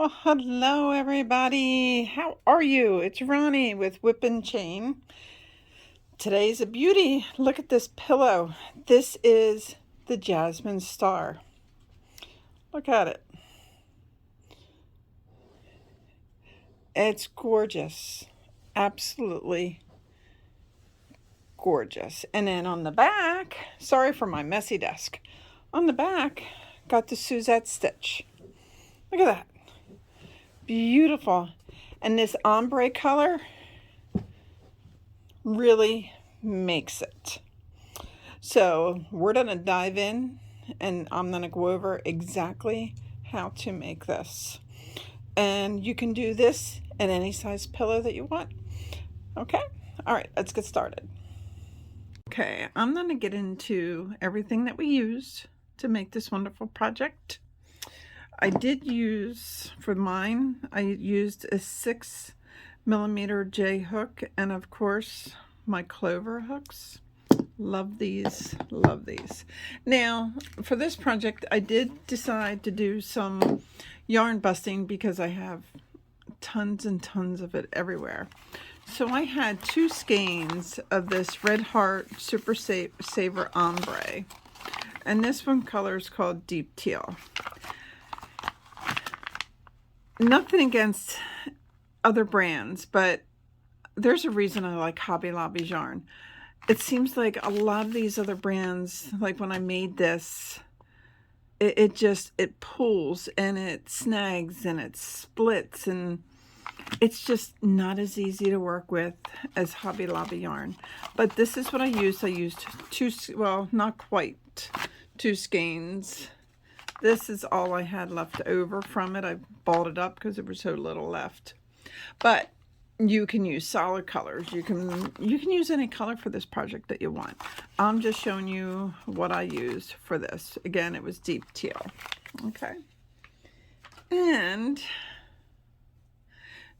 Well, hello everybody. How are you? It's Rhonee with WipandChain. Today's a beauty. Look at this pillow. This is the Jasmine Star. Look at it. It's gorgeous. Absolutely gorgeous. And then on the back, sorry for my messy desk. On the back, got the Suzette stitch. Look at that. Beautiful. And this ombre color really makes it. So we're going to dive in and I'm going to go over exactly how to make this. And you can do this in any size pillow that you want. Okay? All right, let's get started. Okay, I'm going to get into everything that we used to make this wonderful project. I did use, for mine, I used a 6mm J hook and of course my clover hooks. Love these, love these. Now for this project I did decide to do some yarn busting because I have tons and tons of it everywhere. So I had 2 skeins of this Red Heart Super Saver Ombre, and this one color is called Deep Teal. Nothing against other brands, but there's a reason I like Hobby Lobby's yarn. It seems like a lot of these other brands, like when I made this, it pulls and it snags and it splits, and it's just not as easy to work with as Hobby Lobby yarn. But this is what I used. I used 2, well, not quite 2 skeins. This is all I had left over from it. I balled it up because there was so little left. But you can use solid colors. You can use any color for this project that you want. I'm just showing you what I used for this. Again, it was deep teal. Okay. And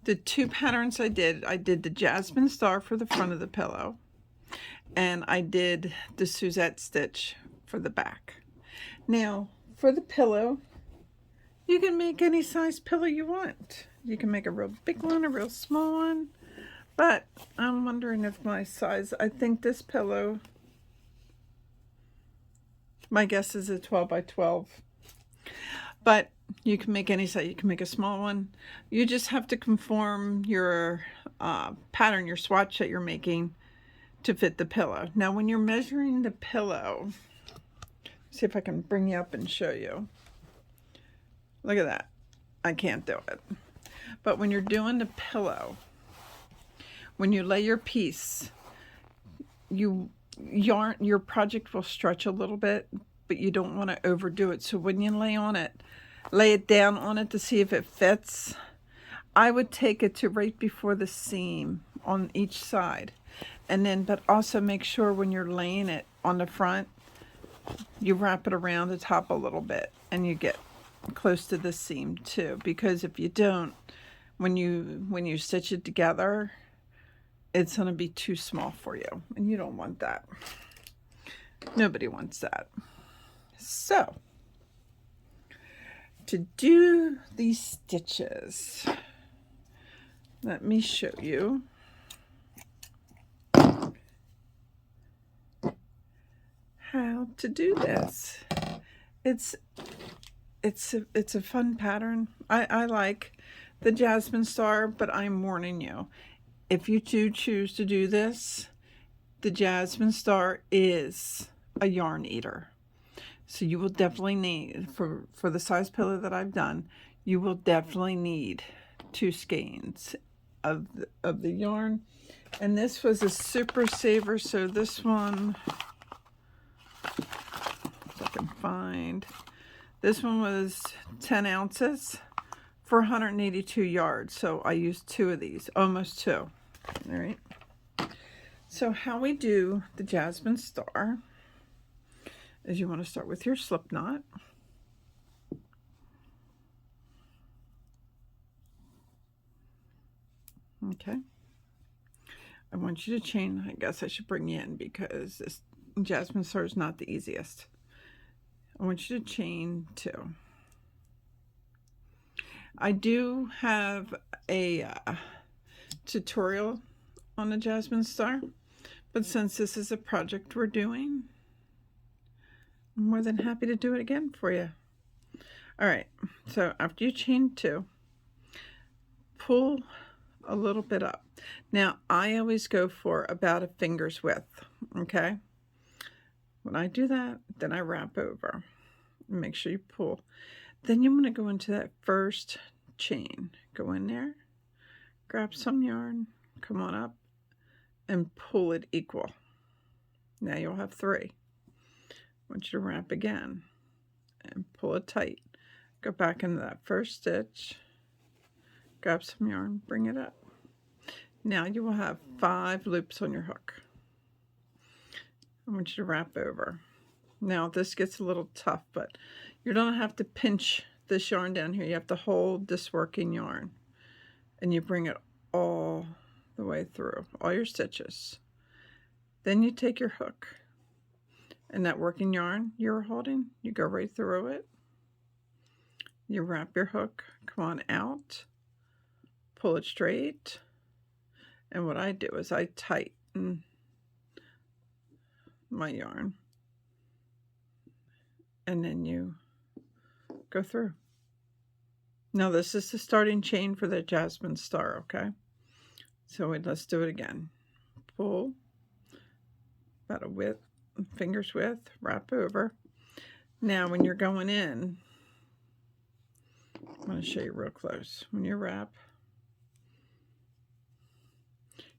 the 2 patterns I did the Jasmine Star for the front of the pillow, and I did the Suzette stitch for the back. Now, for the pillow, you can make any size pillow you want. You can make a real big one, a real small one, but I'm wondering if my size, I think this pillow, my guess is a 12 by 12, but you can make any size. You can make a small one. You just have to conform your pattern, your swatch that you're making to fit the pillow. Now when you're measuring the pillow, see if I can bring you up and show you. Look at that. I can't do it. But when you're doing the pillow, when you lay your piece, your project will stretch a little bit, but you don't want to overdo it. So when you lay it down on it to see if it fits, I would take it to right before the seam on each side. And then, but also make sure when you're laying it on the front, you wrap it around the top a little bit and you get close to the seam too, because if you don't, when you stitch it together, it's going to be too small for you, and you don't want that. Nobody wants that. So to do these stitches, let me show you how to do this. It's a fun pattern. I like the Jasmine Star, but I'm warning you, if you do choose to do this, the Jasmine Star is a yarn eater. So you will definitely need, for the size pillow that I've done, you will definitely need 2 skeins of the yarn. And this was a Super Saver, so this one, if I can find, this one was 10 ounces for 182 yards. So I used 2 of these, almost 2. All right. So how we do the Jasmine Star is you want to start with your slip knot. Okay. I want you to chain. I guess I should bring you in because this Jasmine Star is not the easiest. I want you to chain 2. I do have a tutorial on the Jasmine Star, but since this is a project we're doing, I'm more than happy to do it again for you. All right, so after you chain 2, pull a little bit up. Now, I always go for about a finger's width, okay? When I do that, then I wrap over. Make sure you pull. Then you want to go into that first chain. Go in there, grab some yarn, come on up, and pull it equal. Now you'll have 3. I want you to wrap again and pull it tight. Go back into that first stitch, grab some yarn, bring it up. Now you will have 5 loops on your hook. I want you to wrap over. Now this gets a little tough, but you don't have to pinch this yarn down here. You have to hold this working yarn, and you bring it all the way through, all your stitches. Then you take your hook, and that working yarn you're holding, you go right through it. You wrap your hook, come on out, pull it straight, and what I do is I tighten my yarn, and then you go through. Now this is the starting chain for the Jasmine Star, okay? So let's do it again. Pull about a width, finger's width, wrap over. Now when you're going in, I'm going to show you real close. When you wrap,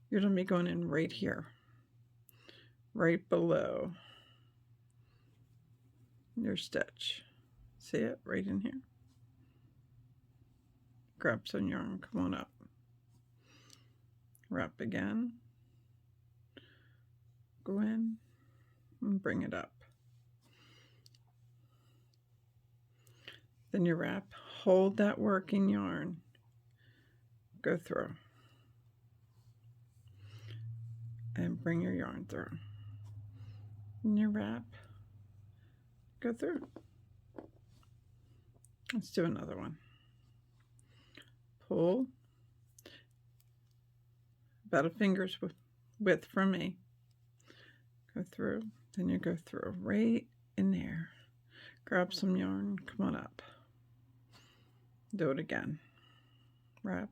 you're going to be going in right here, right below your stitch. See it right in here? Grab some yarn, come on up. Wrap again. Go in and bring it up. Then you wrap, hold that working yarn, go through, and bring your yarn through. And you wrap, go through. Let's do another one. Pull about a finger's width from me. Go through, then you go through right in there. Grab some yarn, come on up. Do it again. Wrap,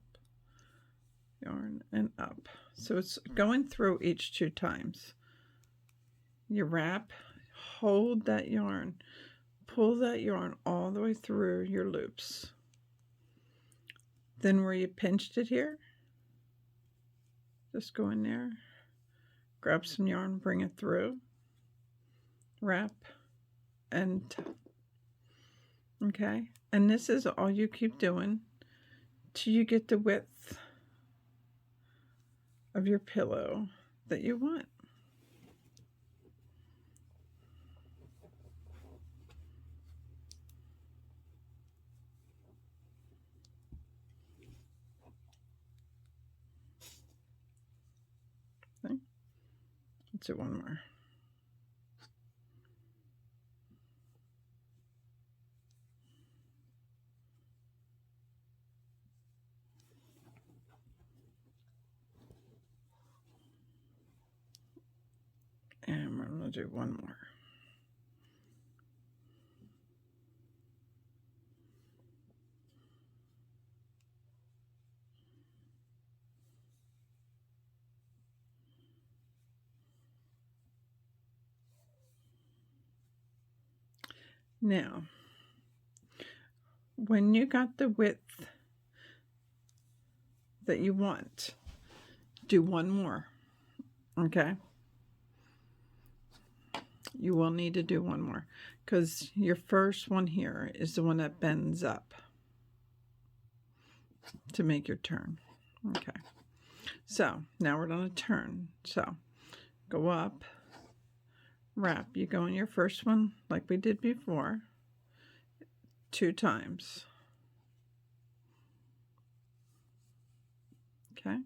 yarn, and up. So it's going through each 2 times. You wrap, hold that yarn, pull that yarn all the way through your loops. Then where you pinched it here, just go in there, grab some yarn, bring it through, wrap, and okay, and this is all you keep doing till you get the width of your pillow that you want. Okay. Let's do one more. And we're going to do one more. Now, when you got the width that you want, do one more, okay? You will need to do one more because your first one here is the one that bends up to make your turn. Okay, so now we're going to turn. So go up, wrap. You go in your first one like we did before, 2 times. Okay,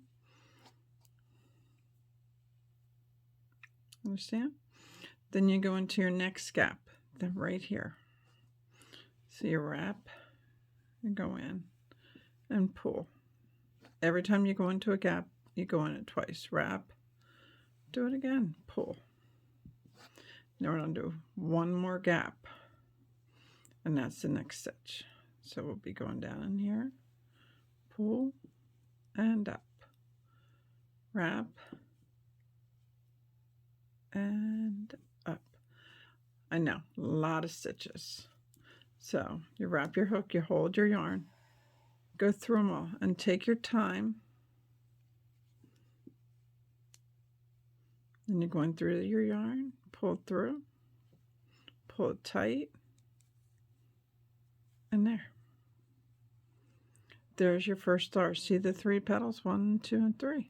understand? Then you go into your next gap, then right here. So you wrap and go in, and pull. Every time you go into a gap, you go in it twice. Wrap, do it again, pull. Now we're going to do one more gap, and that's the next stitch. So we'll be going down in here, pull, and up, wrap, and up. I know, a lot of stitches. So you wrap your hook, you hold your yarn, go through them all, and take your time. Then you're going through your yarn, pull it through, pull it tight, and there. There's your first star. See the 3 petals? 1, 2, and 3.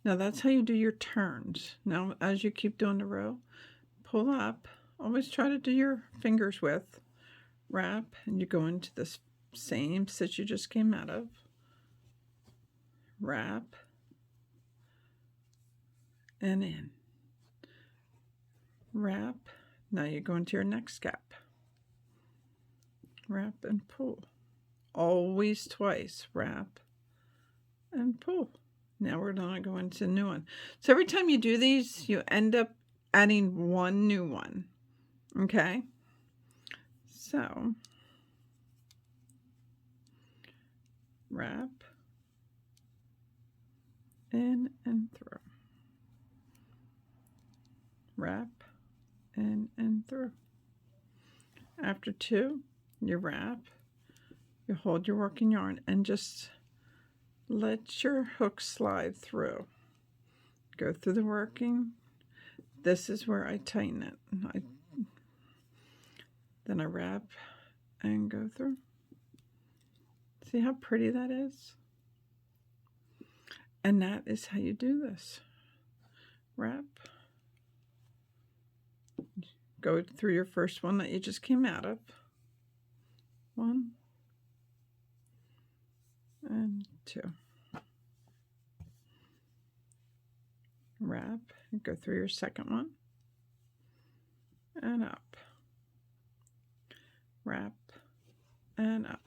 Now that's how you do your turns. Now as you keep doing the row, pull up. Always try to do your fingers width. Wrap, and you go into this same stitch you just came out of. Wrap, and in. Wrap. Now you go into your next gap. Wrap and pull. Always twice. Wrap and pull. Now we're going to go into a new one. So every time you do these, you end up adding one new one. Okay? So, wrap, in and through. Wrap, in and through. After 2, you wrap, you hold your working yarn, and just let your hook slide through. Go through the working. This is where I tighten it. Then I wrap and go through. See how pretty that is? And that is how you do this. Wrap. Go through your first one that you just came out of. 1 and 2. Wrap and go through your second one and up. Wrap and up.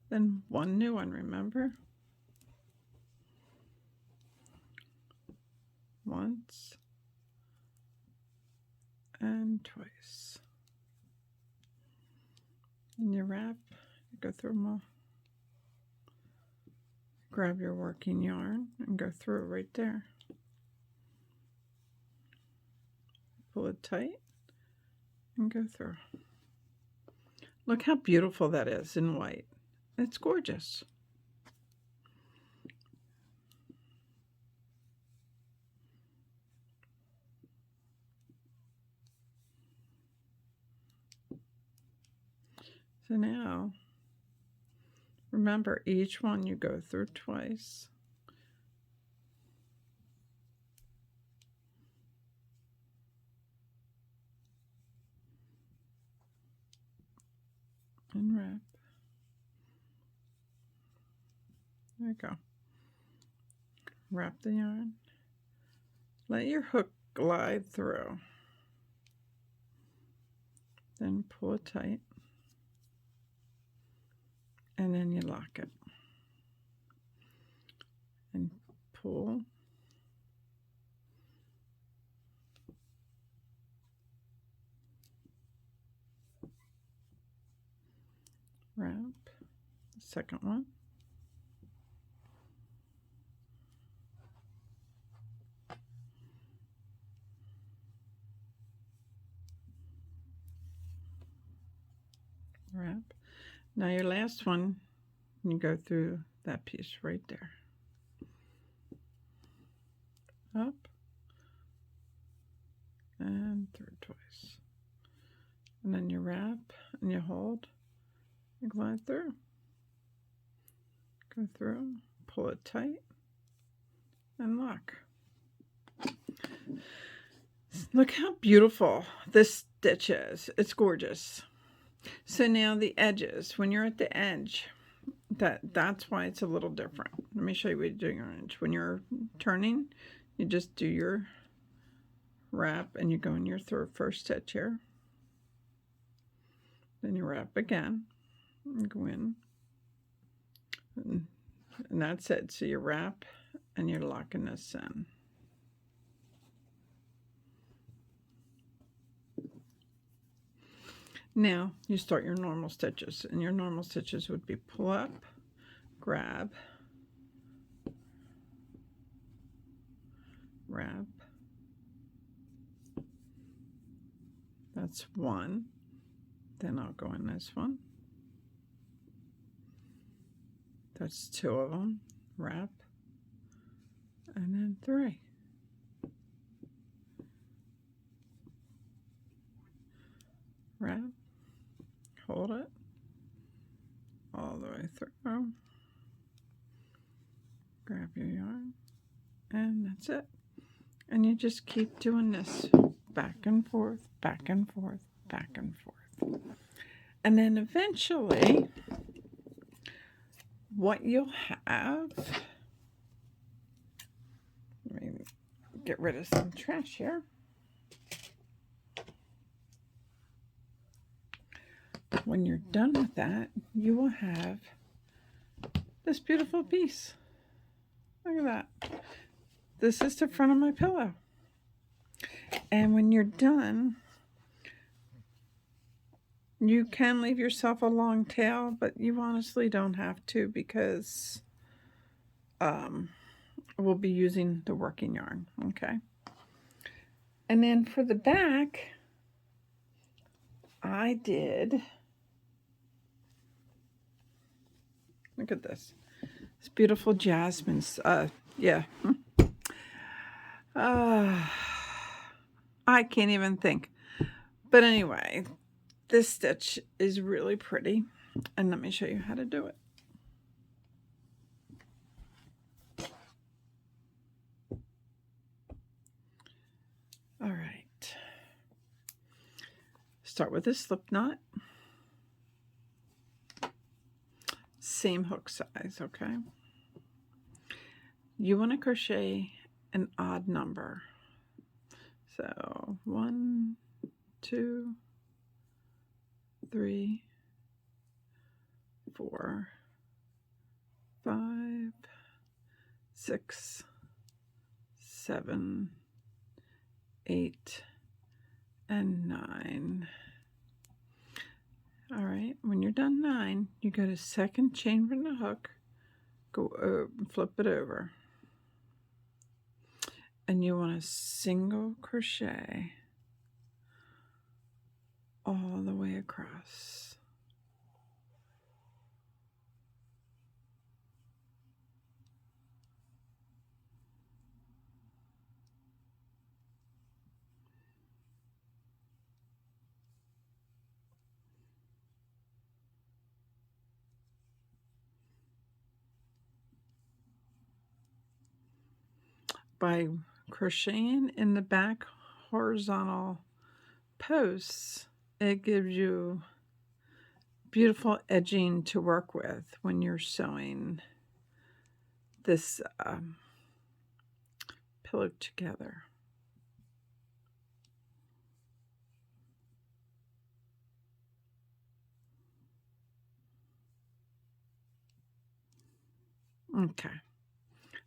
Then one new one, remember? Once and twice. And you wrap, you go through them all. Grab your working yarn and go through it right there. Pull it tight and go through. Look how beautiful that is in white. It's gorgeous. So now, remember each one you go through twice. And wrap. There you go. Wrap the yarn. Let your hook glide through. Then pull it tight. And then you lock it. And pull. Wrap. The second one. Wrap. Now your last one, you go through that piece right there. Up and through twice. And then you wrap and you hold and glide through. Go through, pull it tight, and lock. Look how beautiful this stitch is. It's gorgeous. So now the edges, when you're at the edge, that's why it's a little different. Let me show you what you're doing on edge. When you're turning, you just do your wrap and you go in your first stitch here. Then you wrap again Go in, and that's it. So you wrap and you're locking this in. Now you start your normal stitches, and your normal stitches would be pull up, grab, wrap. That's one. Then I'll go in this one. That's two of them. Wrap. And then three. Wrap. Hold it all the way through. Grab your yarn. And that's it. And you just keep doing this back and forth, back and forth, back and forth. And then eventually, what you'll have, let me get rid of some trash here. When you're done with that, you will have this beautiful piece. Look at that. This is the front of my pillow. And when you're done, you can leave yourself a long tail, but you honestly don't have to, because we'll be using the working yarn, okay? And then for the back, I did, look at this. It's beautiful Jasmine. Yeah. I can't even think. But anyway, this stitch is really pretty. And let me show you how to do it. All right. Start with a slip knot. Same hook size, okay? You want to crochet an odd number. So 1, 2, 3, 4, 5, 6, 7, 8, and 9. All right, when you're done 9, you go to second chain from the hook, go flip it over, and you want a single crochet all the way across. By crocheting in the back horizontal posts, it gives you beautiful edging to work with when you're sewing this pillow together. Okay,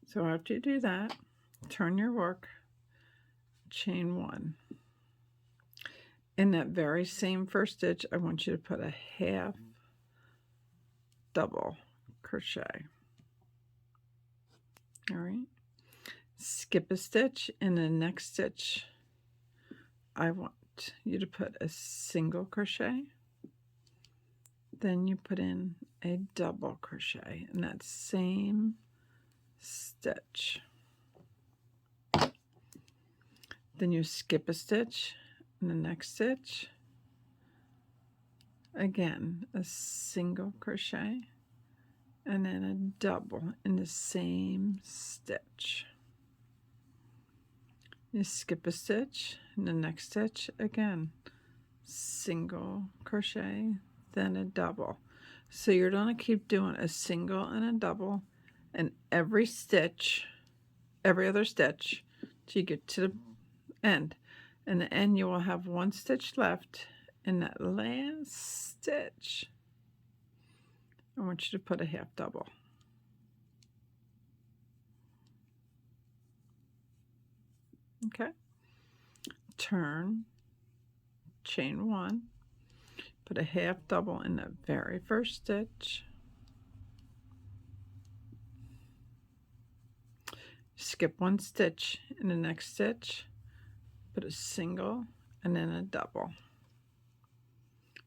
so after you do that, turn your work, chain 1. In that very same first stitch, I want you to put a half double crochet. All right, skip a stitch. In the next stitch, I want you to put a single crochet. Then you put in a double crochet in that same stitch. Then you skip a stitch in the next stitch. Again, a single crochet, and then a double in the same stitch. You skip a stitch in the next stitch, again, single crochet, then a double. So you're going to keep doing a single and a double in every stitch, every other stitch, till you get to the end. In the end, you will have one stitch left in that last stitch. I want you to put a half double. Okay, turn, chain 1, put a half double in the very first stitch, skip 1 stitch in the next stitch, put a single and then a double,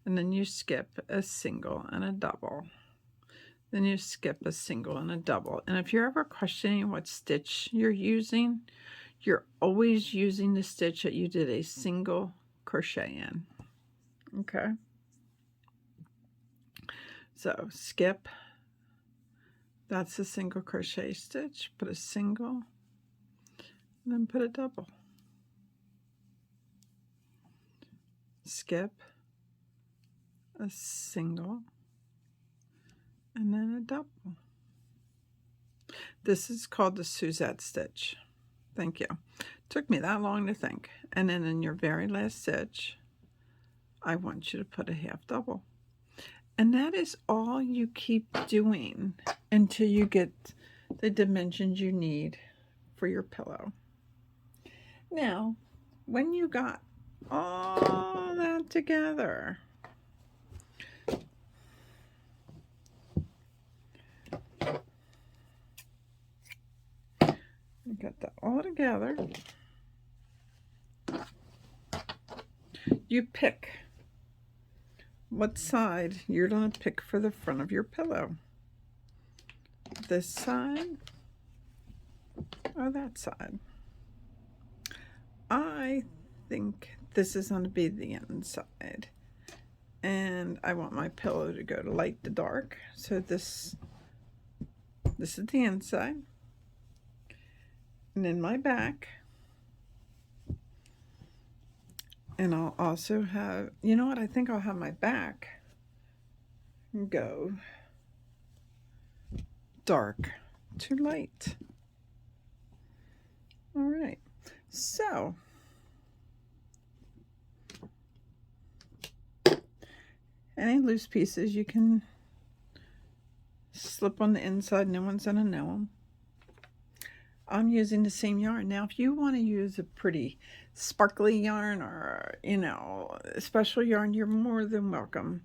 and then you skip a single and a double, then you skip a single and a double. And if you're ever questioning what stitch you're using, you're always using the stitch that you did a single crochet in. Okay, so skip, that's a single crochet stitch, put a single, and then put a double. Skip a single and then a double. This is called the Suzette stitch. Thank you. Took me that long to think. And then in your very last stitch, I want you to put a half double. And that is all you keep doing until you get the dimensions you need for your pillow. Now, when you got all that together, you got that all together, you pick what side you're going to pick for the front of your pillow. This side or that side. I think this is going to be the inside, and I want my pillow to go to light to dark, so this is the inside. And then my back, and I'll also have, you know what, I think I'll have my back go dark to light. All right, so any loose pieces you can slip on the inside, no one's gonna know them. I'm using the same yarn. Now, if you want to use a pretty sparkly yarn or, you know, a special yarn, you're more than welcome.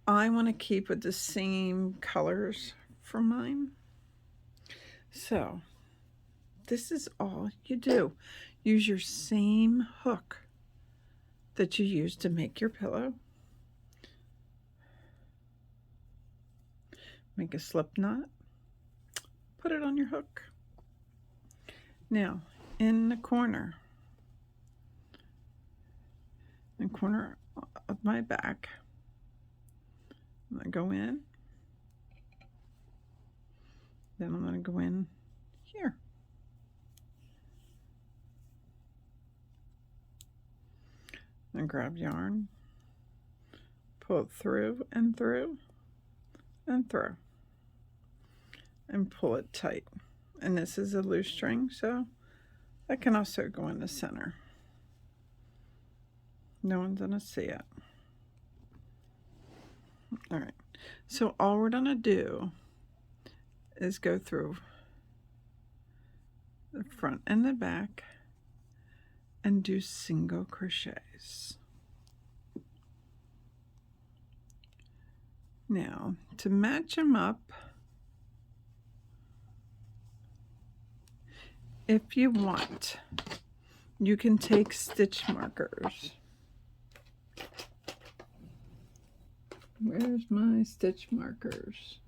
I want to keep with the same colors for mine. So, this is all you do. Use your same hook that you use to make your pillow. Make a slip knot. Put it on your hook. Now, in the corner of my back, I'm going to go in, then I'm going to go in here. And grab yarn, pull it through and through and through, and pull it tight. And this is a loose string, so that can also go in the center. No one's gonna see it. All right, so all we're gonna do is go through the front and the back and do single crochets. Now, to match them up, if you want, you can take stitch markers. Where's my stitch markers?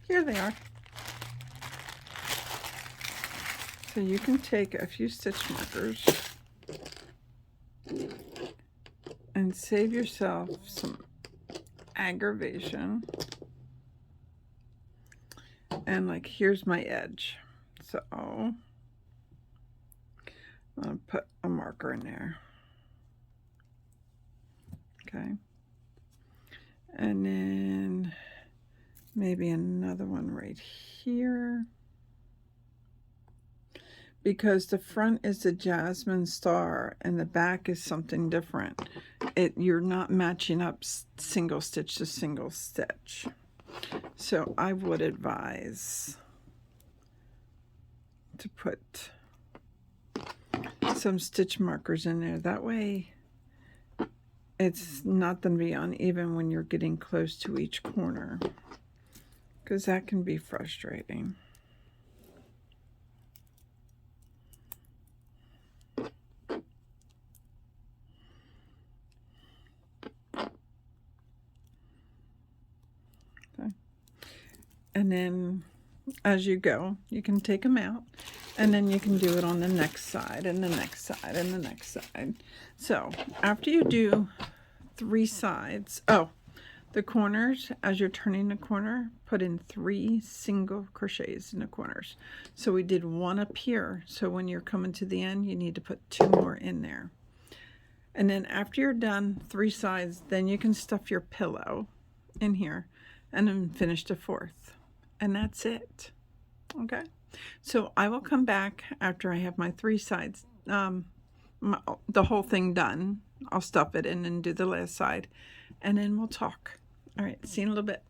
Here they are. So you can take a few stitch markers and save yourself some aggravation. And like, here's my edge. So I'm gonna put a marker in there. Okay. And then maybe another one right here. because the front is the Jasmine Star and the back is something different. You're not matching up single stitch to single stitch. So I would advise to put some stitch markers in there. That way it's not going to be uneven when you're getting close to each corner, because that can be frustrating. And then as you go, you can take them out, and then you can do it on the next side and the next side and the next side. So after you do 3 sides, the corners, as you're turning the corner, put in 3 single crochets in the corners. So we did 1 up here. So when you're coming to the end, you need to put 2 more in there. And then after you're done 3 sides, then you can stuff your pillow in here and then finish the 4th. And that's it. Okay, so I will come back after I have my 3 sides, the whole thing done. I'll stuff it in and do the last side, and then we'll talk. All right, see you in a little bit.